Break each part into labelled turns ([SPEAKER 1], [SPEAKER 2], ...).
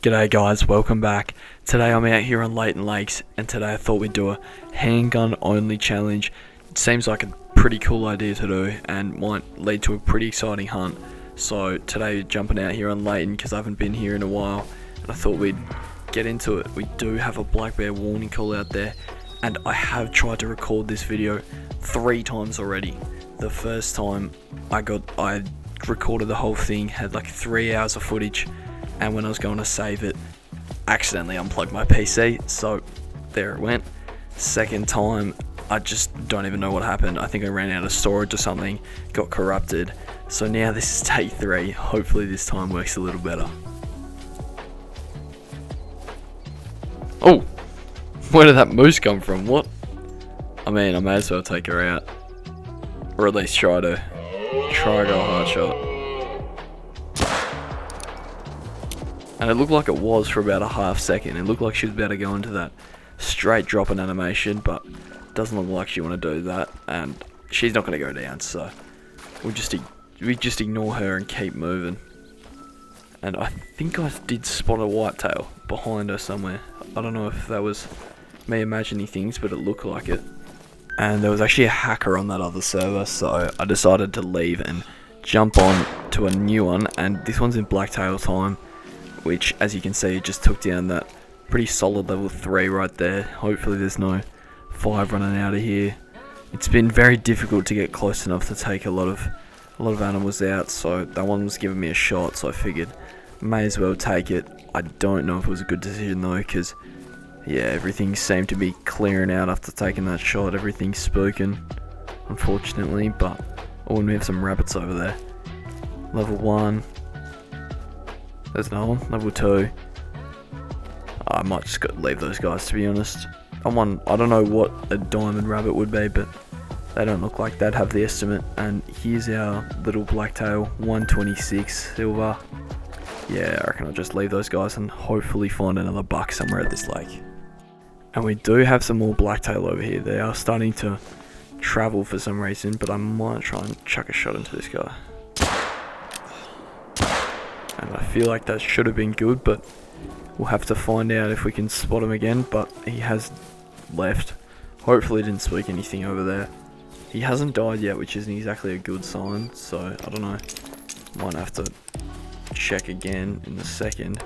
[SPEAKER 1] G'day guys, welcome back. Today I'm out here on Layton Lakes, and today I thought we'd do a handgun only challenge. It seems like a pretty cool idea to do and might lead to a pretty exciting hunt. So today we're jumping out here on Layton because I haven't been here in a while, and I thought we'd get into it. We do have a black bear warning call out there, and I have tried to record this video 3 times already. The first time I recorded the whole thing, had like 3 hours of footage, and when I was going to save it, accidentally unplugged my PC, so there it went. Second time, I just don't even know what happened. I think I ran out of storage or something, got corrupted. So now this is take 3. Hopefully this time works a little better. Oh, where did that moose come from? What? I mean, I may as well take her out, or at least try to go hard shot. And it looked like it was for about a half second. It looked like she was about to go into that straight dropping animation, but it doesn't look like she want to do that, and she's not going to go down, so we just ignore her and keep moving. And I think I did spot a whitetail behind her somewhere. I don't know if that was me imagining things, but it looked like it. And there was actually a hacker on that other server, so I decided to leave and jump on to a new one, and this one's in blacktail time, which, as you can see, it just took down that pretty solid level 3 right there. Hopefully there's no 5 running out of here. It's been very difficult to get close enough to take a lot of animals out, so that one was giving me a shot, so I figured may as well take it. I don't know if it was a good decision though, because yeah, everything seemed to be clearing out after taking that shot. Everything's spoken, unfortunately, but oh, and we have some rabbits over there. Level 1. There's another one, level 2. I might just leave those guys, to be honest. I don't know what a diamond rabbit would be, but they don't look like they'd have the estimate. And here's our little blacktail, 126 silver. Yeah, I reckon I'll just leave those guys and hopefully find another buck somewhere at this lake. And we do have some more blacktail over here. They are starting to travel for some reason, but I might try and chuck a shot into this guy. And I feel like that should have been good, but we'll have to find out if we can spot him again. But he has left. Hopefully he didn't speak anything over there. He hasn't died yet, which isn't exactly a good sign, so I don't know. Might have to check again in a second.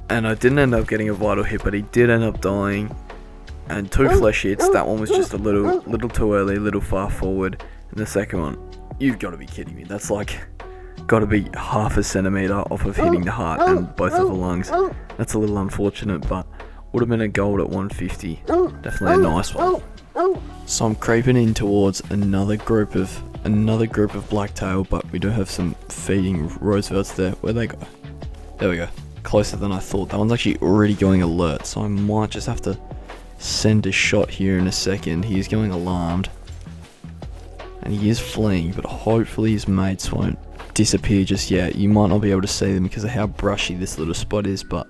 [SPEAKER 1] And I didn't end up getting a vital hit, but he did end up dying. And 2 flesh hits. That one was just a little too early, a little far forward. And the second one, you've got to be kidding me. That's like got to be half a centimetre off of hitting the heart and both of the lungs. That's a little unfortunate, but would have been a gold at 150. Definitely a nice one. So I'm creeping in towards another group of blacktail, but we do have some feeding Roosevelts there. Where'd they go? There we go. Closer than I thought. That one's actually already going alert, so I might just have to send a shot here in a second. He is going alarmed, and he is fleeing, but hopefully his mates won't disappear just yet. You might not be able to see them because of how brushy this little spot is, but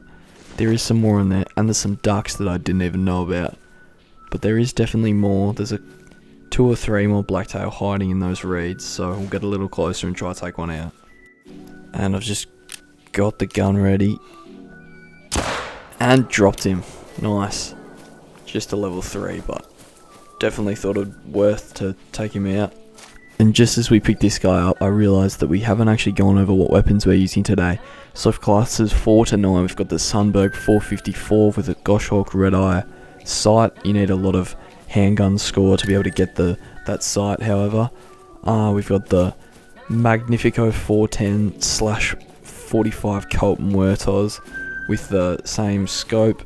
[SPEAKER 1] there is some more in there, and there's some ducks that I didn't even know about. But there is definitely more. There's 2 or 3 more blacktail hiding in those reeds, so we'll get a little closer and try to take one out. And I've just got the gun ready and dropped him. Nice. Just a level 3, but definitely thought it worth to take him out. And just as we picked this guy up, I realised that we haven't actually gone over what weapons we're using today. So for classes 4 to 9, we've got the Sunberg 454 with a Goshawk Red Eye sight. You need a lot of handgun score to be able to get that sight, however. We've got the Magnifico 410/45 Colt Muertos with the same scope.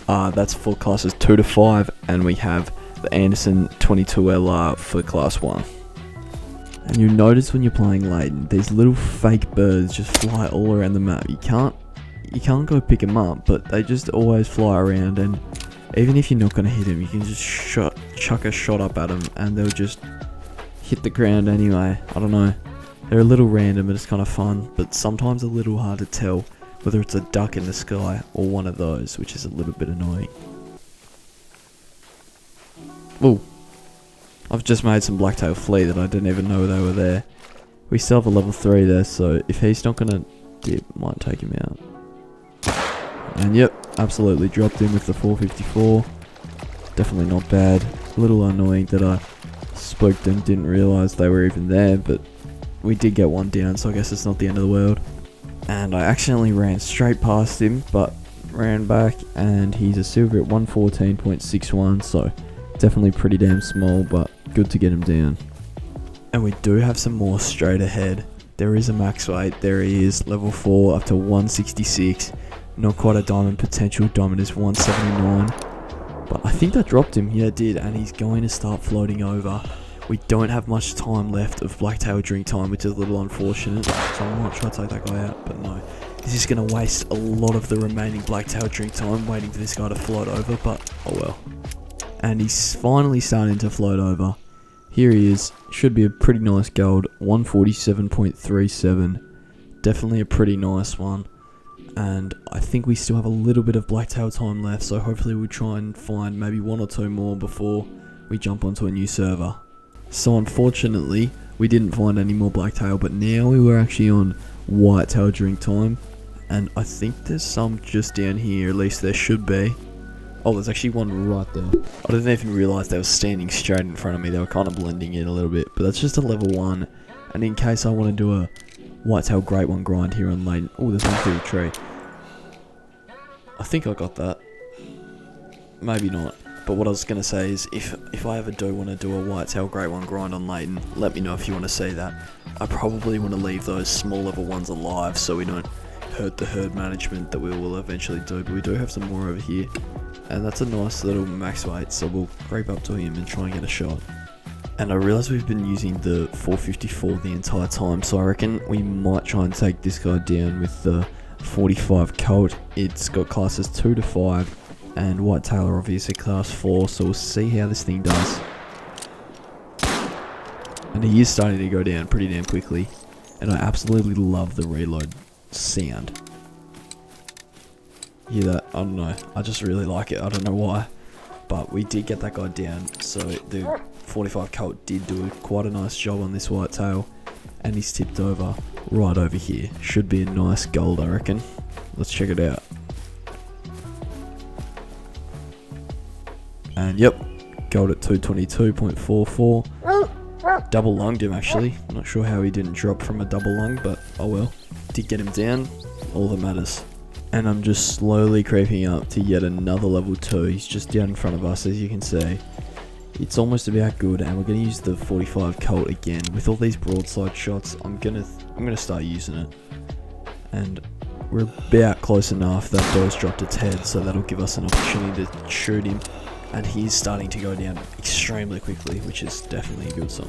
[SPEAKER 1] That's for classes 2 to 5, and we have the Anderson 22LR for class 1. And you'll notice when you're playing Layton, these little fake birds just fly all around the map. You can't go pick them up, but they just always fly around, and even if you're not going to hit them, you can just chuck a shot up at them and they'll just hit the ground anyway. I don't know. They're a little random, but it's kind of fun, but sometimes a little hard to tell whether it's a duck in the sky or one of those, which is a little bit annoying. Ooh. I've just made some blacktail flee that I didn't even know they were there. We still have a level 3 there, so if he's not going to dip, might take him out.
[SPEAKER 2] And yep, absolutely dropped him with the 454. Definitely not bad. A little annoying that I spooked them, didn't realise they were even there, but we did get one down, so I guess it's not the end of the world. And I accidentally ran straight past him, but ran back, and he's a silver at 114.61, so definitely pretty damn small, but good to get him down. And we do have some more straight ahead. There is a max weight, there he is, level 4 up to 166. Not quite a diamond potential, diamond is 179. But I think that dropped him, yeah it did, and he's going to start floating over. We don't have much time left of Blacktail drink time, which is a little unfortunate, so I might try to take that guy out, but no. This is going to waste a lot of the remaining Blacktail drink time waiting for this guy to float over, but oh well. And he's finally starting to float over. Here he is, should be a pretty nice gold, 147.37. Definitely a pretty nice one. And I think we still have a little bit of Blacktail time left, so hopefully we'll try and find maybe 1 or 2 more before we jump onto a new server. So unfortunately, we didn't find any more Blacktail, but now we were actually on Whitetail drink time. And I think there's some just down here, at least there should be. Oh, there's actually one right there. I didn't even realise they were standing straight in front of me. They were kind of blending in a little bit, but that's just a level 1. And in case I want to do a Whitetail Great One grind here on Layton. Oh, there's one through the tree. I think I got that. Maybe not. But what I was going to say is, if I ever do want to do a Whitetail Great One grind on Layton, let me know if you want to see that. I probably want to leave those small level ones alive so we don't hurt the herd management that we will eventually do. But we do have some more over here. And that's a nice little max weight, so we'll creep up to him and try and get a shot. And I realise we've been using the 454 the entire time, so I reckon we might try and take this guy down with the 45 Colt. It's got classes 2 to 5, and Whitetail are obviously class 4, so we'll see how this thing does. And he is starting to go down pretty damn quickly, and I absolutely love the reload sound. Hear that? I don't know, I just really like it, I don't know why. But we did get that guy down, so the 45 Colt did do quite a nice job on this Whitetail, and he's tipped over right over here. Should be a nice gold, I reckon. Let's check it out. And yep, gold at 222.44. Double lunged him actually. Not sure how he didn't drop from a double lung, but oh well. Did get him down, all that matters. And I'm just slowly creeping up to yet another level 2. He's just down in front of us, as you can see. It's almost about good, and we're going to use the 45 Colt again. With all these broadside shots, I'm gonna start using it. And we're about close enough. That door's dropped its head, so that'll give us an opportunity to shoot him. And he's starting to go down extremely quickly, which is definitely a good sign.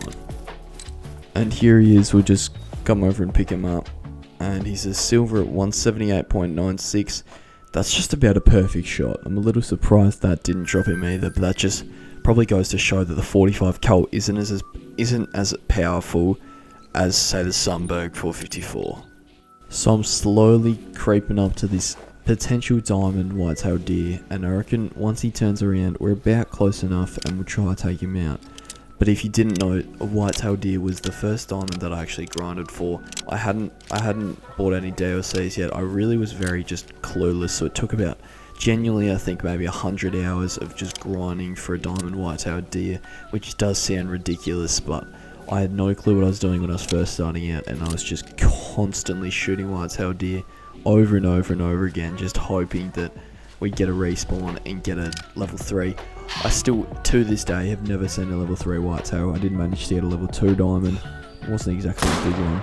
[SPEAKER 2] And here he is. We'll just come over and pick him up. And he's a silver at 178.96. That's just about a perfect shot. I'm a little surprised that didn't drop him either, but that just probably goes to show that the 45 Colt isn't as powerful as, say, the Sunberg 454. So I'm slowly creeping up to this potential diamond whitetail deer, and I reckon once he turns around, we're about close enough and we'll try to take him out. But if you didn't know, a whitetail deer was the first diamond that I actually grinded for. I hadn't bought any DLCs yet. I really was very just clueless, so it took about, genuinely I think maybe 100 hours of just grinding for a diamond whitetail deer, which does sound ridiculous, but I had no clue what I was doing when I was first starting out, and I was just constantly shooting whitetail deer over and over and over again, just hoping that we'd get a respawn and get a level 3. I still, to this day, have never seen a level 3 whitetail. I did manage to get a level 2 diamond. It wasn't exactly a big one,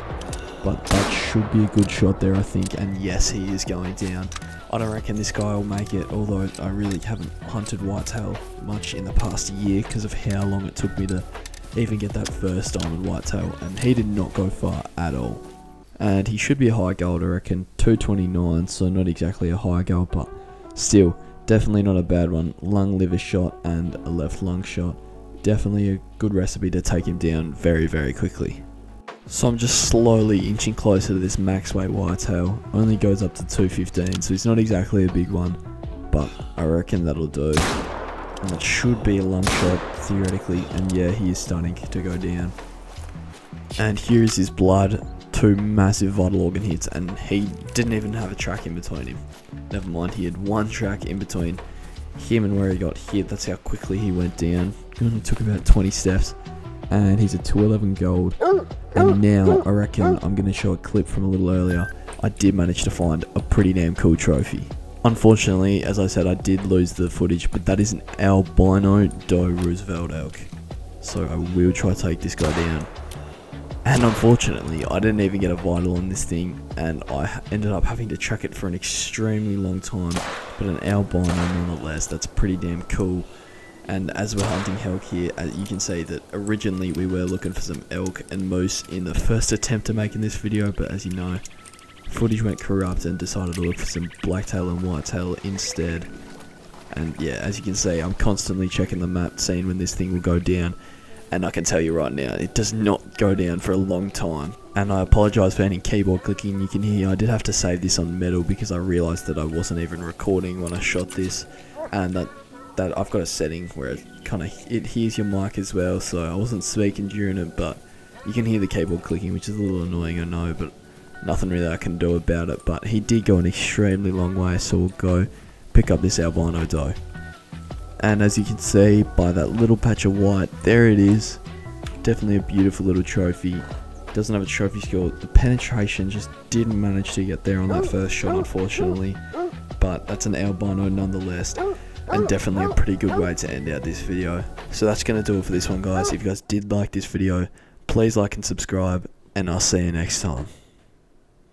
[SPEAKER 2] but that should be a good shot there, I think. And yes, he is going down. I don't reckon this guy will make it, although I really haven't hunted whitetail much in the past year because of how long it took me to even get that first diamond whitetail, and he did not go far at all. And he should be a high gold, I reckon, 229, so not exactly a high gold, but still, definitely not a bad one. Lung liver shot and a left lung shot. Definitely a good recipe to take him down very, very quickly. So I'm just slowly inching closer to this max weight whitetail. Only goes up to 215, so it's not exactly a big one, but I reckon that'll do. And that should be a lung shot, theoretically, and yeah, he is starting to go down. And here's his blood, 2 massive vital organ hits, and he didn't even have a track in between him. Never mind, he had 1 track in between him and where he got hit. That's how quickly he went down. It only took about 20 steps, and he's a 211 gold. And now I reckon I'm going to show a clip from a little earlier. I did manage to find a pretty damn cool trophy. Unfortunately, as I said, I did lose the footage, but that is an albino doe Roosevelt elk. So I will try to take this guy down. And unfortunately, I didn't even get a vital on this thing, and I ended up having to track it for an extremely long time. But an albino nonetheless, that's pretty damn cool. And as we're hunting elk here, you can see that originally we were looking for some elk and moose in the first attempt at making this video, but as you know, footage went corrupt and decided to look for some blacktail and whitetail instead. And yeah, as you can see, I'm constantly checking the map, seeing when this thing will go down. And I can tell you right now, it does not go down for a long time. And I apologise for any keyboard clicking you can hear. I did have to save this on metal because I realised that I wasn't even recording when I shot this. And that I've got a setting where it hears your mic as well, so I wasn't speaking during it, but you can hear the keyboard clicking, which is a little annoying, I know, but nothing really I can do about it. But he did go an extremely long way, so we'll go pick up this albino doe. And as you can see by that little patch of white, there it is. Definitely a beautiful little trophy. Doesn't have a trophy score. The penetration just didn't manage to get there on that first shot, unfortunately. But that's an albino nonetheless, and definitely a pretty good way to end out this video. So that's going to do it for this one, guys. If you guys did like this video, please like and subscribe, and I'll see you next time.